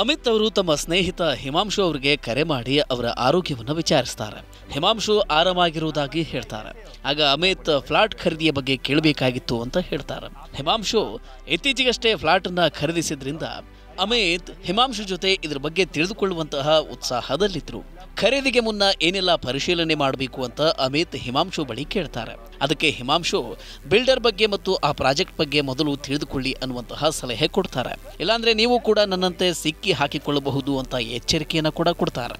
ಅಮಿತ್ ಅವರು ತಮ್ಮ ಸ್ನೇಹಿತ ಹಿಮಾಂಶು ಅವರಿಗೆ ಕರೆ ಮಾಡಿ ಅವರ ಆರೋಗ್ಯವನ್ನು ವಿಚಾರಿಸ್ತಾರೆ. ಹಿಮಾಂಶು ಆರಾಮಾಗಿರುವುದಾಗಿ ಹೇಳ್ತಾರೆ. ಆಗ ಅಮಿತ್ ಫ್ಲಾಟ್ ಖರೀದಿಯ ಬಗ್ಗೆ ಕೇಳಬೇಕಾಗಿತ್ತು ಅಂತ ಹೇಳ್ತಾರೆ. ಹಿಮಾಂಶು ಇತ್ತೀಚೆಗಷ್ಟೇ ಫ್ಲಾಟ್ ಅನ್ನ ಖರೀದಿಸಿದ್ರಿಂದ ಅಮಿತ್ ಹಿಮಾಂಶು ಜೊತೆ ಇದರ ಬಗ್ಗೆ ತಿಳಿದುಕೊಳ್ಳುವಂತಹ ಉತ್ಸಾಹದಲ್ಲಿದ್ರು. ಖರೀದಿಗೆ ಮುನ್ನ ಏನೆಲ್ಲ ಪರಿಶೀಲನೆ ಮಾಡಬೇಕು ಅಂತ ಅಮಿತ್ ಹಿಮಾಂಶು ಬಳಿ ಕೇಳ್ತಾರೆ. ಅದಕ್ಕೆ ಹಿಮಾಂಶು ಬಿಲ್ಡರ್ ಬಗ್ಗೆ ಮತ್ತು ಆ ಪ್ರಾಜೆಕ್ಟ್ ಬಗ್ಗೆ ಮೊದಲು ತಿಳಿದುಕೊಳ್ಳಿ ಅನ್ನುವಂತಹ ಸಲಹೆ ಕೊಡ್ತಾರೆ. ಇಲ್ಲಾಂದ್ರೆ ನೀವು ಕೂಡ ನನ್ನಂತೆ ಸಿಕ್ಕಿ ಹಾಕಿಕೊಳ್ಳಬಹುದು ಅಂತ ಎಚ್ಚರಿಕೆಯನ್ನು ಕೂಡ ಕೊಡ್ತಾರೆ.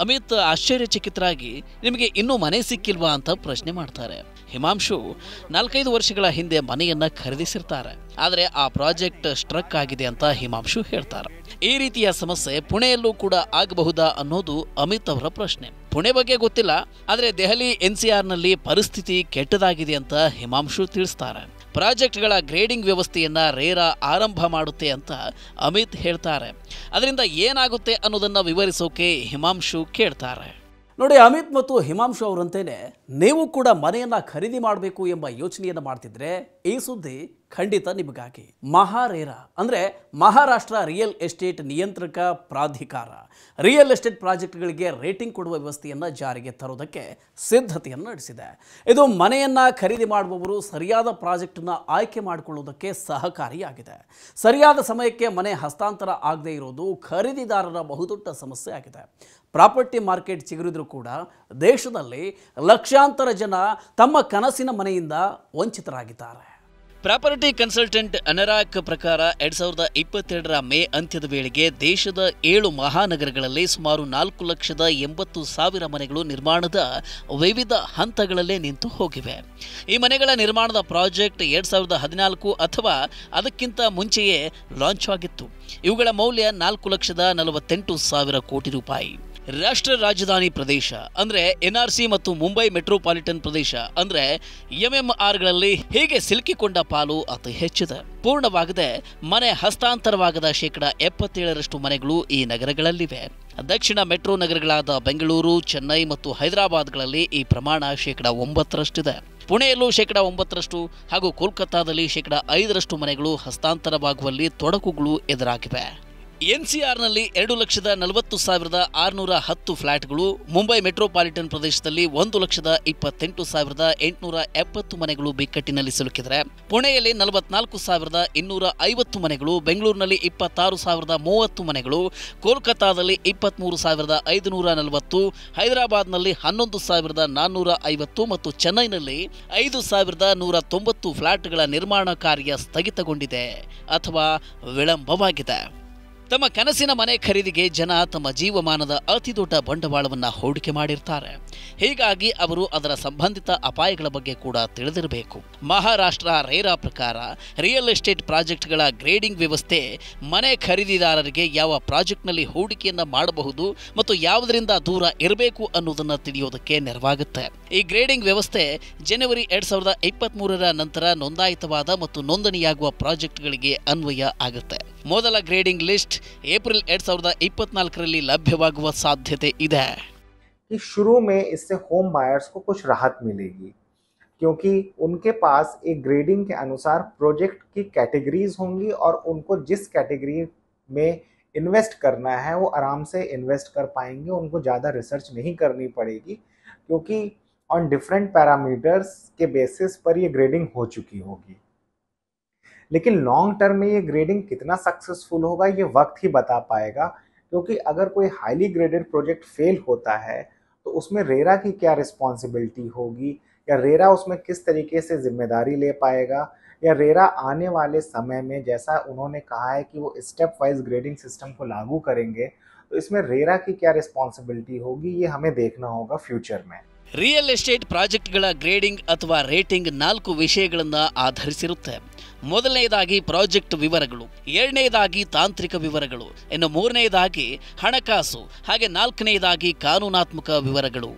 ಅಮಿತ್ ಆಶ್ಚರ್ಯಚಕಿತರಾಗಿ ನಿಮಗೆ ಇನ್ನೂ ಮನೆ ಸಿಕ್ಕಿಲ್ವಾ ಅಂತ ಪ್ರಶ್ನೆ ಮಾಡ್ತಾರೆ. ಹಿಮಾಂಶು 4-5 ವರ್ಷಗಳ ಹಿಂದೆ ಮನೆಯನ್ನ ಖರೀದಿಸಿರ್ತಾರೆ. ಆದರೆ ಆ ಪ್ರಾಜೆಕ್ಟ್ ಸ್ಟ್ರಕ್ ಆಗಿದೆ ಅಂತ ಹಿಮಾಂಶು ಹೇಳ್ತಾರೆ. ಈ ರೀತಿಯ ಸಮಸ್ಯೆ ಪುಣೆಯಲ್ಲೂ ಕೂಡ ಆಗಬಹುದಾ ಅನ್ನೋದು ಅಮಿತ್ ಅವರ ಪ್ರಶ್ನೆ. ಪುಣೆ ಬಗ್ಗೆ ಗೊತ್ತಿಲ್ಲ, ಆದರೆ ದೆಹಲಿ NCR ನಲ್ಲಿ ಪರಿಸ್ಥಿತಿ ಕೆಟ್ಟದಾಗಿದೆ ಅಂತ ಹಿಮಾಂಶು ತಿಳಿಸ್ತಾರೆ. ಪ್ರಾಜೆಕ್ಟ್ಗಳ ಗ್ರೇಡಿಂಗ್ ವ್ಯವಸ್ಥೆಯನ್ನ ರೇರಾ ಆರಂಭ ಮಾಡುತ್ತೆ ಅಂತ ಅಮಿತ್ ಹೇಳ್ತಾರೆ. ಅದರಿಂದ ಏನಾಗುತ್ತೆ ಅನ್ನೋದನ್ನ ವಿವರಿಸೋಕೆ ಹಿಮಾಂಶು ಕೇಳ್ತಾರೆ. ನೋಡಿ, ಅಮಿತ್ ಮತ್ತು ಹಿಮಾಂಶು ಅವರಂತೇನೆ ನೀವು ಕೂಡ ಮನೆಯನ್ನ ಖರೀದಿ ಮಾಡಬೇಕು ಎಂಬ ಯೋಚನೆಯನ್ನು ಮಾಡ್ತಿದ್ರೆ ಈ ಸುದ್ದಿ ಖಂಡಿತ ನಿಮಗಾಗಿ. ಮಹಾರೇರಾ ಅಂದರೆ ಮಹಾರಾಷ್ಟ್ರ ರಿಯಲ್ ಎಸ್ಟೇಟ್ ನಿಯಂತ್ರಕ ಪ್ರಾಧಿಕಾರ ರಿಯಲ್ ಎಸ್ಟೇಟ್ ಪ್ರಾಜೆಕ್ಟ್ಗಳಿಗೆ ರೇಟಿಂಗ್ ಕೊಡುವ ವ್ಯವಸ್ಥೆಯನ್ನು ಜಾರಿಗೆ ತರೋದಕ್ಕೆ ಸಿದ್ಧತೆಯನ್ನು ನಡೆಸಿದೆ. ಇದು ಮನೆಯನ್ನು ಖರೀದಿ ಮಾಡುವವರು ಸರಿಯಾದ ಪ್ರಾಜೆಕ್ಟನ್ನು ಆಯ್ಕೆ ಮಾಡಿಕೊಳ್ಳುವುದಕ್ಕೆ ಸಹಕಾರಿಯಾಗಿದೆ. ಸರಿಯಾದ ಸಮಯಕ್ಕೆ ಮನೆ ಹಸ್ತಾಂತರ ಆಗದೇ ಇರೋದು ಖರೀದಿದಾರರ ಬಹುದೊಡ್ಡ ಸಮಸ್ಯೆ ಆಗಿದೆ. ಪ್ರಾಪರ್ಟಿ ಮಾರ್ಕೆಟ್ ಚಿಗುರಿದ್ರೂ ಕೂಡ ದೇಶದಲ್ಲಿ ಲಕ್ಷಾಂತರ ಜನ ತಮ್ಮ ಕನಸಿನ ಮನೆಯಿಂದ ವಂಚಿತರಾಗಿದ್ದಾರೆ. ಪ್ರಾಪರ್ಟಿ ಕನ್ಸಲ್ಟೆಂಟ್ ಅನರಾಕ್ ಪ್ರಕಾರ 2022ರ ಮೇ ಅಂತ್ಯದ ವೇಳೆಗೆ ದೇಶದ 7 ಮಹಾನಗರಗಳಲ್ಲಿ ಸುಮಾರು 4,80,000 ಮನೆಗಳು ನಿರ್ಮಾಣದ ವಿವಿಧ ಹಂತಗಳಲ್ಲೇ ನಿಂತು ಹೋಗಿವೆ. ಈ ಮನೆಗಳ ನಿರ್ಮಾಣದ ಪ್ರಾಜೆಕ್ಟ್ 2014 ಅಥವಾ ಅದಕ್ಕಿಂತ ಮುಂಚೆಯೇ ಲಾಂಚ್ ಆಗಿತ್ತು. ಇವುಗಳ ಮೌಲ್ಯ 4,48,000 ಕೋಟಿ ರೂಪಾಯಿ. ರಾಷ್ಟ್ರ ರಾಜಧಾನಿ ಪ್ರದೇಶ ಅಂದರೆ NRC ಮತ್ತು ಮುಂಬೈ ಮೆಟ್ರೋಪಾಲಿಟನ್ ಪ್ರದೇಶ ಅಂದರೆ MMRಗಳಲ್ಲಿ ಹೀಗೆ ಸಿಲುಕಿಕೊಂಡ ಪಾಲು ಅತಿ ಹೆಚ್ಚಿದೆ. ಪೂರ್ಣವಾಗದೆ ಮನೆ ಹಸ್ತಾಂತರವಾಗದ 77% ಮನೆಗಳು ಈ ನಗರಗಳಲ್ಲಿವೆ. ದಕ್ಷಿಣ ಮೆಟ್ರೋ ನಗರಗಳಾದ ಬೆಂಗಳೂರು, ಚೆನ್ನೈ ಮತ್ತು ಹೈದರಾಬಾದ್ಗಳಲ್ಲಿ ಈ ಪ್ರಮಾಣ 9%ರಷ್ಟಿದೆ. ಪುಣೆಯಲ್ಲೂ 9% ಹಾಗೂ ಕೋಲ್ಕತ್ತಾದಲ್ಲಿ 5% ಮನೆಗಳು ಹಸ್ತಾಂತರವಾಗುವಲ್ಲಿ ತೊಡಕುಗಳು ಎದುರಾಗಿವೆ. NCRನಲ್ಲಿ 2,40,610 ಫ್ಲಾಟ್ಗಳು, ಮುಂಬೈ ಮೆಟ್ರೋಪಾಲಿಟನ್ ಪ್ರದೇಶದಲ್ಲಿ 1,28,870 ಮನೆಗಳು ಬಿಕ್ಕಟ್ಟಿನಲ್ಲಿ ಸಿಲುಕಿದರೆ, ಪುಣೆಯಲ್ಲಿ 44,250 ಮನೆಗಳು, ಬೆಂಗಳೂರಿನಲ್ಲಿ 26,030 ಮನೆಗಳು, ಕೋಲ್ಕತ್ತಾದಲ್ಲಿ 23,540, ಹೈದರಾಬಾದ್ನಲ್ಲಿ 11,450 ಮತ್ತು ಚೆನ್ನೈನಲ್ಲಿ 5,190 ಫ್ಲಾಟ್ಗಳ ನಿರ್ಮಾಣ ಕಾರ್ಯ ಸ್ಥಗಿತಗೊಂಡಿದೆ ಅಥವಾ ವಿಳಂಬವಾಗಿದೆ. ತಮ್ಮ ಕನಸಿನ ಮನೆ ಖರೀದಿಗೆ ಜನ ತಮ್ಮ ಜೀವಮಾನದ ಅತಿದೊಡ್ಡ ಬಂಡವಾಳವನ್ನು ಹೂಡಿಕೆ ಮಾಡಿರ್ತಾರೆ. ಹೀಗಾಗಿ ಅವರು ಅದರ ಸಂಬಂಧಿತ ಅಪಾಯಗಳ ಬಗ್ಗೆ ಕೂಡ ತಿಳಿದಿರಬೇಕು. ಮಹಾರಾಷ್ಟ್ರ ರೇರಾ ಪ್ರಕಾರ ರಿಯಲ್ ಎಸ್ಟೇಟ್ ಪ್ರಾಜೆಕ್ಟ್ಗಳ ಗ್ರೇಡಿಂಗ್ ವ್ಯವಸ್ಥೆ ಮನೆ ಖರೀದಿದಾರರಿಗೆ ಯಾವ ಪ್ರಾಜೆಕ್ಟ್ನಲ್ಲಿ ಹೂಡಿಕೆಯನ್ನು ಮಾಡಬಹುದು ಮತ್ತು ಯಾವುದರಿಂದ ದೂರ ಇರಬೇಕು ಅನ್ನೋದನ್ನು ತಿಳಿಯೋದಕ್ಕೆ ನೆರವಾಗುತ್ತೆ. ಈ ಗ್ರೇಡಿಂಗ್ ವ್ಯವಸ್ಥೆ ಜನವರಿ 2023ರ ನಂತರ ನೋಂದಾಯಿತವಾದ ಮತ್ತು ನೋಂದಣಿಯಾಗುವ ಪ್ರಾಜೆಕ್ಟ್ಗಳಿಗೆ ಅನ್ವಯ ಆಗುತ್ತೆ. ಮೊದಲ ಗ್ರೇಡಿಂಗ್ ಲಿಸ್ಟ್ ಏಪ್ರಿಲ್ 2024ರಲ್ಲಿ ಲಭ್ಯವಾಗುವ ಸಾಧ್ಯತೆ ಇದೆ. कि शुरू में इससे होम बायर्स को कुछ राहत मिलेगी, क्योंकि उनके पास एक ग्रेडिंग के अनुसार प्रोजेक्ट की कैटेगरीज होंगी और उनको जिस कैटेगरी में इन्वेस्ट करना है वो आराम से इन्वेस्ट कर पाएंगे. उनको ज़्यादा रिसर्च नहीं करनी पड़ेगी, क्योंकि ऑन डिफरेंट पैरामीटर्स के बेसिस पर ये ग्रेडिंग हो चुकी होगी. लेकिन लॉन्ग टर्म में ये ग्रेडिंग कितना सक्सेसफुल होगा ये वक्त ही बता पाएगा, क्योंकि अगर कोई हाईली ग्रेडेड प्रोजेक्ट फेल होता है तो उसमें रेरा की क्या रिस्पॉन्सिबिलिटी होगी, या रेरा उसमें किस तरीके से जिम्मेदारी ले पाएगा, या रेरा आने वाले समय में जैसा उन्होंने कहा है कि वो स्टेप वाइज ग्रेडिंग सिस्टम को लागू करेंगे, तो इसमें रेरा की क्या रिस्पॉन्सिबिलिटी होगी ये हमें देखना होगा फ्यूचर में. ರಿಯಲ್ ಎಸ್ಟೇಟ್ ಪ್ರಾಜೆಕ್ಟ್ಗಳ ಗ್ರೇಡಿಂಗ್ ಅಥವಾ ರೇಟಿಂಗ್ 4 ವಿಷಯಗಳನ್ನು ಆಧರಿಸಿರುತ್ತೆ. ಮೊದಲನೆಯದಾಗಿ ಪ್ರಾಜೆಕ್ಟ್ ವಿವರಗಳು, ಎರಡನೆಯದಾಗಿ ತಾಂತ್ರಿಕ ವಿವರಗಳು, ಇನ್ನು ಮೂರನೆಯದಾಗಿ ಹಣಕಾಸು, ಹಾಗೆ ನಾಲ್ಕನೆಯದಾಗಿ ಕಾನೂನಾತ್ಮಕ ವಿವರಗಳು.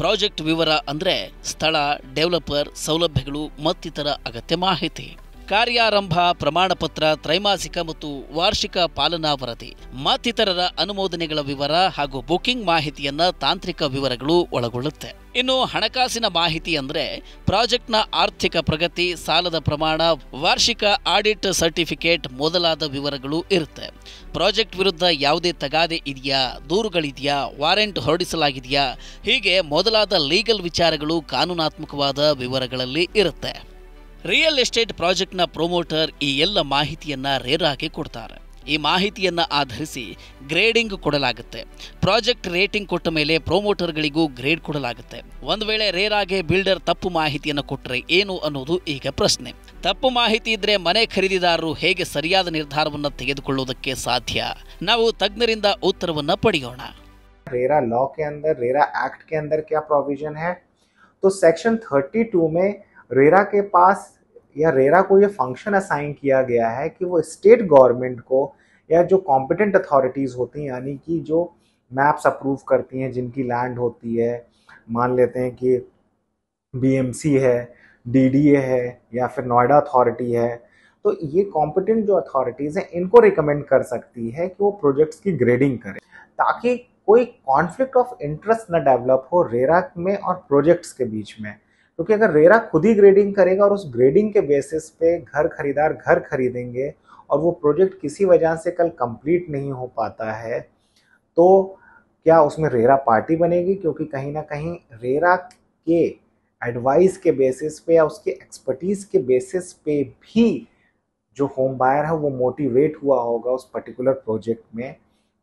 ಪ್ರಾಜೆಕ್ಟ್ ವಿವರ ಅಂದರೆ ಸ್ಥಳ, ಡೆವಲಪರ್, ಸೌಲಭ್ಯಗಳು ಮತ್ತಿತರ ಅಗತ್ಯ ಮಾಹಿತಿ. ಕಾರ್ಯಾರಂಭ, ಪ್ರಮಾಣಪತ್ರ, ತ್ರೈಮಾಸಿಕ ಮತ್ತು ವಾರ್ಷಿಕ ಪಾಲನಾ ವರದಿ ಮತ್ತಿತರರ ಅನುಮೋದನೆಗಳ ವಿವರ ಹಾಗೂ ಬುಕಿಂಗ್ ಮಾಹಿತಿಯನ್ನ ತಾಂತ್ರಿಕ ವಿವರಗಳು ಒಳಗೊಳ್ಳುತ್ತೆ. ಇನ್ನು ಹಣಕಾಸಿನ ಮಾಹಿತಿ ಅಂದ್ರೆ ಪ್ರಾಜೆಕ್ಟ್ನ ಆರ್ಥಿಕ ಪ್ರಗತಿ, ಸಾಲದ ಪ್ರಮಾಣ, ವಾರ್ಷಿಕ ಆಡಿಟ್ ಸರ್ಟಿಫಿಕೇಟ್ ಮೊದಲಾದ ವಿವರಗಳು ಇರುತ್ತೆ. ಪ್ರಾಜೆಕ್ಟ್ ವಿರುದ್ಧ ಯಾವುದೇ ತಗಾದೆ ಇದೆಯಾ, ದೂರುಗಳಿದೆಯಾ, ವಾರೆಂಟ್ ಹೊರಡಿಸಲಾಗಿದೆಯಾ, ಹೀಗೆ ಮೊದಲಾದ ಲೀಗಲ್ ವಿಚಾರಗಳು ಕಾನೂನಾತ್ಮಕವಾದ ವಿವರಗಳಲ್ಲಿ ಇರುತ್ತೆ. ರಿಯಲ್ ಎಸ್ಟೇಟ್ ಪ್ರಾಜೆಕ್ಟ್ನ ಪ್ರೊಮೋಟರ್ ಈ ಎಲ್ಲ ಮಾಹಿತಿಯನ್ನ ರೇರಾಗೆ ಕೊಡ್ತಾರೆ. ಈ ಮಾಹಿತಿಯನ್ನ ಆಧರಿಸಿ ಗ್ರೇಡಿಂಗ್ ಕೊಡಲಾಗುತ್ತೆ. ಪ್ರಾಜೆಕ್ಟ್ ರೇಟಿಂಗ್ ಕೊಟ್ಟ ಮೇಲೆ ಪ್ರೊಮೋಟರ್ಗಳಿಗೂ ಗ್ರೇಡ್ ಕೊಡಲಾಗುತ್ತೆ. ಒಂದು ವೇಳೆ ರೇರಾಗೆ ಬಿಲ್ಡರ್ ತಪ್ಪು ಮಾಹಿತಿಯನ್ನು ಕೊಟ್ಟರೆ ಏನು ಅನ್ನೋದು ಈಗ ಪ್ರಶ್ನೆ. ತಪ್ಪು ಮಾಹಿತಿ ಇದ್ರೆ ಮನೆ ಖರೀದಿದಾರರು ಹೇಗೆ ಸರಿಯಾದ ನಿರ್ಧಾರವನ್ನು ತೆಗೆದುಕೊಳ್ಳುವುದಕ್ಕೆ ಸಾಧ್ಯ? ನಾವು ತಜ್ಞರಿಂದ ಉತ್ತರವನ್ನ ಪಡೆಯೋಣ. रेरा लॉ के अंदर, रेरा एक्ट के अंदर क्या प्रोविजन है? तो सेक्शन 32 में रेरा के पास या रेरा को ये फंक्शन असाइन किया गया है कि वो स्टेट गवर्नमेंट को या जो कॉम्पिटेंट अथॉरिटीज़ होती हैं, यानी कि जो मैप्स अप्रूव करती हैं, जिनकी लैंड होती है, मान लेते हैं कि बीएमसी है, डीडीए है या फिर नोएडा अथॉरिटी है, तो ये कॉम्पिटेंट जो अथॉरिटीज़ हैं इनको रिकमेंड कर सकती है कि वो प्रोजेक्ट्स की ग्रेडिंग करें, ताकि कोई कॉन्फ्लिक्ट ऑफ इंटरेस्ट न डेवलप हो रेरा में और प्रोजेक्ट्स के बीच में. क्योंकि अगर रेरा खुद ही ग्रेडिंग करेगा और उस ग्रेडिंग के बेसिस पे घर खरीदार घर खरीदेंगे और वो प्रोजेक्ट किसी वजह से कल कंप्लीट नहीं हो पाता है, तो क्या उसमें रेरा पार्टी बनेगी? क्योंकि कहीं ना कहीं रेरा के एडवाइस के बेसिस पे या उसके एक्सपर्टीज़ के बेसिस पे भी जो होम बायर है वो मोटिवेट हुआ होगा उस पर्टिकुलर प्रोजेक्ट में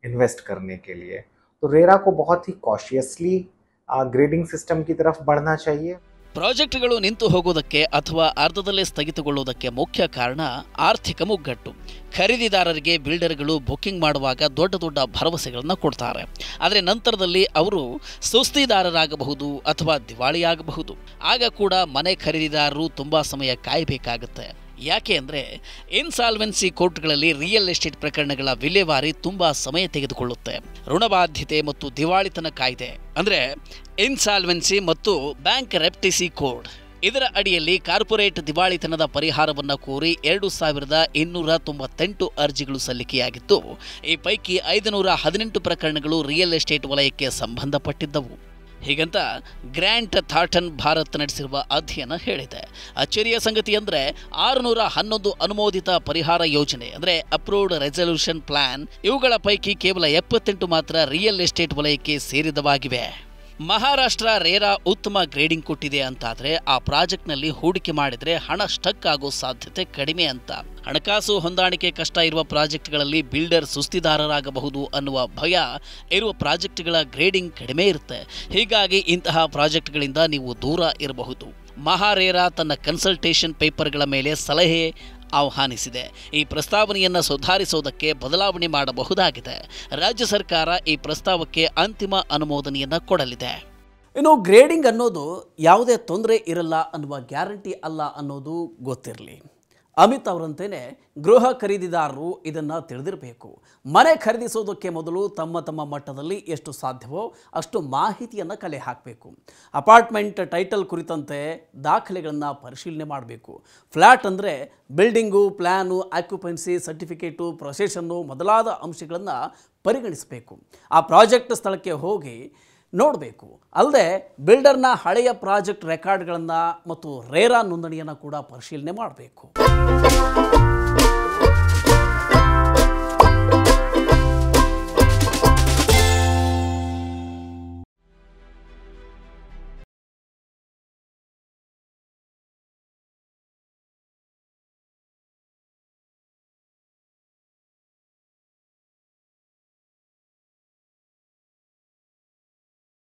इन्वेस्ट करने के लिए. तो रेरा को बहुत ही कॉशियसली ग्रेडिंग सिस्टम की तरफ बढ़ना चाहिए. ಪ್ರಾಜೆಕ್ಟ್ಗಳು ನಿಂತು ಹೋಗೋದಕ್ಕೆ ಅಥವಾ ಅರ್ಧದಲ್ಲೇ ಸ್ಥಗಿತಗೊಳ್ಳುವುದಕ್ಕೆ ಮುಖ್ಯ ಕಾರಣ ಆರ್ಥಿಕ ಮುಗ್ಗಟ್ಟು. ಖರೀದಿದಾರರಿಗೆ ಬಿಲ್ಡರ್ಗಳು ಬುಕಿಂಗ್ ಮಾಡುವಾಗ ದೊಡ್ಡ ದೊಡ್ಡ ಭರವಸೆಗಳನ್ನು ಕೊಡ್ತಾರೆ. ಆದರೆ ನಂತರದಲ್ಲಿ ಅವರು ಸುಸ್ತಿದಾರರಾಗಬಹುದು ಅಥವಾ ದಿವಾಳಿಯಾಗಬಹುದು. ಆಗ ಕೂಡ ಮನೆ ಖರೀದಿದಾರರು ತುಂಬಾ ಸಮಯ ಕಾಯಬೇಕಾಗುತ್ತೆ. ಯಾಕೆ ಅಂದರೆ ಇನ್ಸಾಲ್ವೆನ್ಸಿ ಕೋರ್ಟ್ಗಳಲ್ಲಿ ರಿಯಲ್ ಎಸ್ಟೇಟ್ ಪ್ರಕರಣಗಳ ವಿಲೇವಾರಿ ತುಂಬ ಸಮಯ ತೆಗೆದುಕೊಳ್ಳುತ್ತೆ. ಋಣಬಾಧ್ಯತೆ ಮತ್ತು ದಿವಾಳಿತನ ಕಾಯ್ದೆ ಅಂದರೆ ಇನ್ಸಾಲ್ವೆನ್ಸಿ ಮತ್ತು ಬ್ಯಾಂಕ್ ರೆಪ್ಟಿಸಿ ಕೋಡ್, ಇದರ ಅಡಿಯಲ್ಲಿ ಕಾರ್ಪೊರೇಟ್ ದಿವಾಳಿತನದ ಪರಿಹಾರವನ್ನು ಕೋರಿ 2298 ಅರ್ಜಿಗಳು ಸಲ್ಲಿಕೆಯಾಗಿದ್ದು, ಈ ಪೈಕಿ 518 ಪ್ರಕರಣಗಳು ರಿಯಲ್ ಎಸ್ಟೇಟ್ ವಲಯಕ್ಕೆ ಸಂಬಂಧಪಟ್ಟಿದ್ದವು. ಹೀಗಂತ ಗ್ರ್ಯಾಂಟ್ ಥಾರ್ಟನ್ ಭಾರತ್ ನಡೆಸಿರುವ ಅಧ್ಯಯನ ಹೇಳಿದೆ. ಅಚ್ಚರಿಯ ಸಂಗತಿ ಅಂದರೆ 611 ಅನುಮೋದಿತ ಪರಿಹಾರ ಯೋಜನೆ ಅಂದರೆ ಅಪ್ರೂವ್ಡ್ ರೆಸಲ್ಯೂಷನ್ ಪ್ಲಾನ್, ಇವುಗಳ ಪೈಕಿ ಕೇವಲ 78 ಮಾತ್ರ ರಿಯಲ್ ಎಸ್ಟೇಟ್ ವಲಯಕ್ಕೆ ಸೇರಿದವಾಗಿವೆ. ಮಹಾರಾಷ್ಟ್ರ ರೇರಾ ಉತ್ತಮ ಗ್ರೇಡಿಂಗ್ ಕೊಟ್ಟಿದೆ ಅಂತಾದರೆ ಆ ಪ್ರಾಜೆಕ್ಟ್ನಲ್ಲಿ ಹೂಡಿಕೆ ಮಾಡಿದರೆ ಹಣ ಸ್ಟಕ್ ಆಗೋ ಸಾಧ್ಯತೆ ಕಡಿಮೆ ಅಂತ. ಹಣಕಾಸು ಹೊಂದಾಣಿಕೆ ಕಷ್ಟ ಇರುವ ಪ್ರಾಜೆಕ್ಟ್ಗಳಲ್ಲಿ ಬಿಲ್ಡರ್ ಸುಸ್ತಿದಾರರಾಗಬಹುದು ಅನ್ನುವ ಭಯ ಇರುವ ಪ್ರಾಜೆಕ್ಟ್ಗಳ ಗ್ರೇಡಿಂಗ್ ಕಡಿಮೆ ಇರುತ್ತೆ. ಹೀಗಾಗಿ ಇಂತಹ ಪ್ರಾಜೆಕ್ಟ್ಗಳಿಂದ ನೀವು ದೂರ ಇರಬಹುದು. ಮಹಾರೇರಾ ತನ್ನ ಕನ್ಸಲ್ಟೇಷನ್ ಪೇಪರ್ಗಳ ಮೇಲೆ ಸಲಹೆ ಆಹ್ವಾನಿಸಿದೆ. ಈ ಪ್ರಸ್ತಾವನೆಯನ್ನು ಸುಧಾರಿಸುವುದಕ್ಕೆ ಬದಲಾವಣೆ ಮಾಡಬಹುದಾಗಿದೆ. ರಾಜ್ಯ ಸರ್ಕಾರ ಈ ಪ್ರಸ್ತಾವಕ್ಕೆ ಅಂತಿಮ ಅನುಮೋದನೆಯನ್ನು ಕೊಡಲಿದೆ. ಇನ್ನು ಗ್ರೇಡಿಂಗ್ ಅನ್ನೋದು ಯಾವುದೇ ತೊಂದರೆ ಇರಲ್ಲ ಅನ್ನುವ ಗ್ಯಾರಂಟಿ ಅಲ್ಲ ಅನ್ನೋದು ಗೊತ್ತಿರಲಿ. ಅಮಿತ್ ಅವರಂತೆಯೇ ಗೃಹ ಖರೀದಿದಾರರು ಇದನ್ನು ತಿಳಿದಿರಬೇಕು. ಮನೆ ಖರೀದಿಸೋದಕ್ಕೆ ಮೊದಲು ತಮ್ಮ ಮಟ್ಟದಲ್ಲಿ ಎಷ್ಟು ಸಾಧ್ಯವೋ ಅಷ್ಟು ಮಾಹಿತಿಯನ್ನು ಕಲೆ ಹಾಕಬೇಕು. ಅಪಾರ್ಟ್ಮೆಂಟ್ ಟೈಟಲ್ ಕುರಿತಂತೆ ದಾಖಲೆಗಳನ್ನು ಪರಿಶೀಲನೆ ಮಾಡಬೇಕು. ಫ್ಲ್ಯಾಟ್ ಅಂದರೆ ಬಿಲ್ಡಿಂಗು, ಪ್ಲ್ಯಾನು, ಆಕ್ಯುಪೆನ್ಸಿ ಸರ್ಟಿಫಿಕೇಟು, ಪ್ರೊಸೆಷನ್ನು ಮೊದಲಾದ ಅಂಶಗಳನ್ನು ಪರಿಗಣಿಸಬೇಕು. ಆ ಪ್ರಾಜೆಕ್ಟ್ ಸ್ಥಳಕ್ಕೆ ಹೋಗಿ ನೋಡಬೇಕು. ಅಲ್ಲದೆ ಬಿಲ್ಡರ್ನ ಹಳೆಯ ಪ್ರಾಜೆಕ್ಟ್ ರೆಕಾರ್ಡ್ಗಳನ್ನು ಮತ್ತು ರೇರಾ ನೋಂದಣಿಯನ್ನು ಕೂಡ ಪರಿಶೀಲನೆ ಮಾಡಬೇಕು.